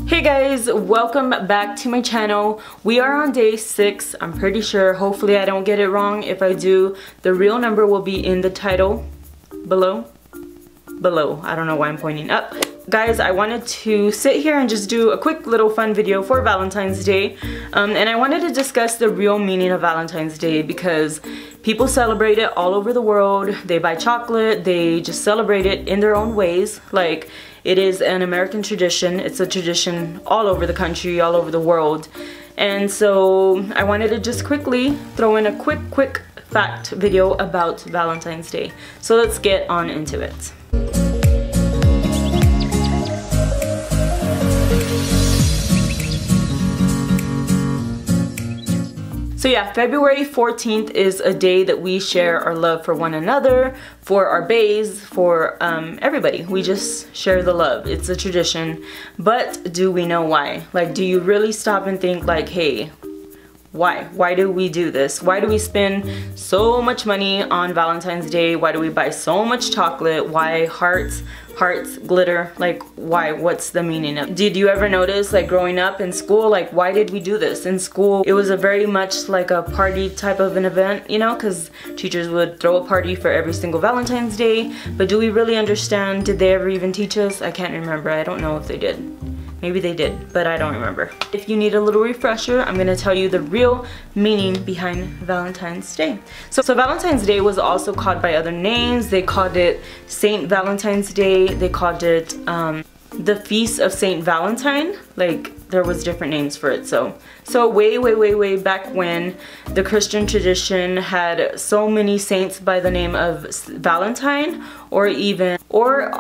Hey guys, welcome back to my channel. We are on day 6, I'm pretty sure. Hopefully I don't get it wrong. If I do, the real number will be in the title below. I don't know why I'm pointing up. Guys, I wanted to sit here and just do a quick little fun video for Valentine's Day. And I wanted to discuss the real meaning of Valentine's Day because people celebrate it all over the world. They buy chocolate, they just celebrate it in their own ways. Like, it is an American tradition. It's a tradition all over the country, all over the world. And so I wanted to just quickly throw in a quick fact video about Valentine's Day. So let's get on into it. So yeah, February 14th is a day that we share our love for one another, for our baes, for everybody. We just share the love. It's a tradition. But do we know why? Like, do you really stop and think like, hey, why? Why do we do this? Why do we spend so much money on Valentine's Day? Why do we buy so much chocolate? Why hearts, glitter? Like, why? What's the meaning of it? Did you ever notice, like, growing up in school, like, why did we do this? In school, it was a very much like a party type of an event, you know, because teachers would throw a party for every single Valentine's Day. But do we really understand? Did they ever even teach us? I can't remember. I don't know if they did. Maybe they did, but I don't remember. If you need a little refresher, I'm gonna tell you the real meaning behind Valentine's Day. So Valentine's Day was also called by other names. They called it Saint Valentine's Day. They called it the Feast of Saint Valentine. Like, there was different names for it. So way back when, the Christian tradition had so many saints by the name of Valentine, or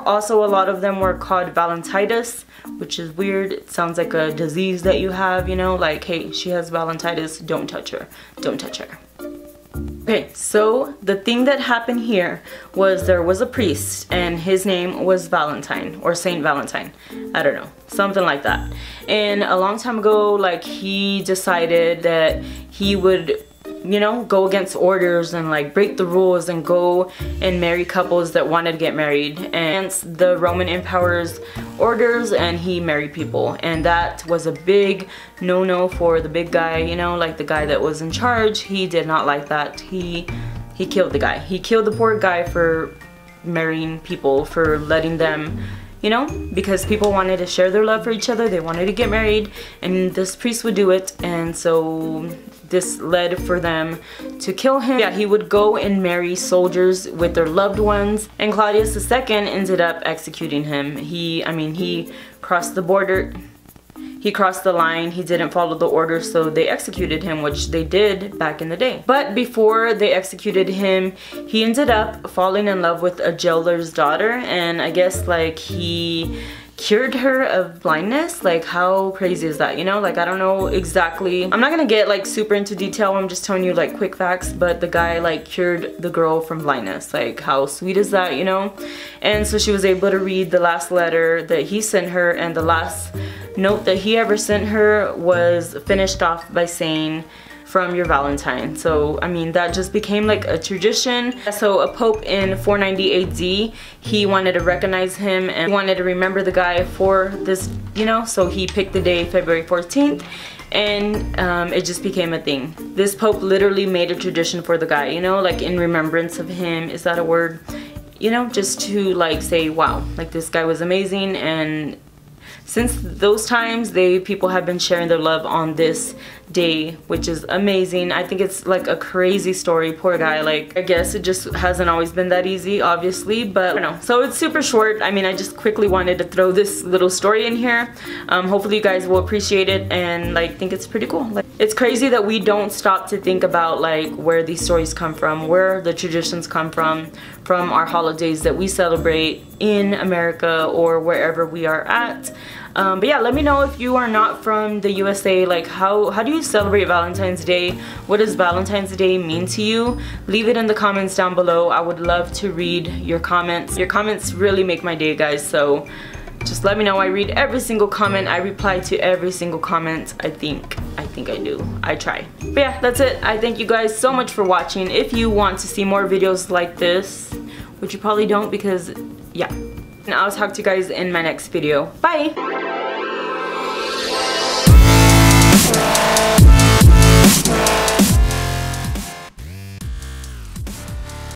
also a lot of them were called Valentitis, which is weird. It sounds like a disease that you have, you know, like, hey, she has Valentitis, don't touch her, don't touch her. Okay, so the thing that happened here was there was a priest and his name was Valentine, or Saint Valentine. I don't know, something like that. And a long time ago, like, he decided that he would, you know, go against orders and like break the rules and go and marry couples that wanted to get married against the Roman Empire's orders, and he married people. And that was a big no-no for the big guy, you know, like the guy that was in charge. He did not like that. He killed the guy. He killed the poor guy for marrying people, for letting them, you know, because people wanted to share their love for each other. They wanted to get married, and this priest would do it. And so this led for them to kill him. Yeah, he would go and marry soldiers with their loved ones, and Claudius II ended up executing him. He crossed the border. He crossed the line, he didn't follow the orders, so they executed him, which they did back in the day. But before they executed him, he ended up falling in love with a jailer's daughter, and I guess like he cured her of blindness. Like, how crazy is that, you know? Like, I don't know exactly. I'm not gonna get like super into detail. I'm just telling you like quick facts, but the guy like cured the girl from blindness. Like, how sweet is that, you know? And so she was able to read the last letter that he sent her, and the last note that he ever sent her was finished off by saying, "From your Valentine." So, I mean, that just became like a tradition. So a pope in 490 AD, he wanted to recognize him and wanted to remember the guy for this, you know, so he picked the day February 14th, and it just became a thing. This pope literally made a tradition for the guy, you know, like in remembrance of him. Is that a word? You know, just to like say, wow, like this guy was amazing. And since those times, people have been sharing their love on this day, which is amazing. I think it's like a crazy story. Poor guy. Like, I guess it just hasn't always been that easy, obviously, but I don't know. So it's super short. I mean, I just quickly wanted to throw this little story in here. Hopefully you guys will appreciate it and like think it's pretty cool. Like, it's crazy that we don't stop to think about like where these stories come from, where the traditions come from our holidays that we celebrate in America or wherever we are at. But yeah, let me know if you are not from the USA, like how do you celebrate Valentine's Day? What does Valentine's Day mean to you? Leave it in the comments down below. I would love to read your comments. Your comments really make my day, guys, so just let me know. I read every single comment. I reply to every single comment. I think I do. I try. But yeah, that's it. I thank you guys so much for watching. If you want to see more videos like this, which you probably don't because, yeah. And I'll talk to you guys in my next video. Bye!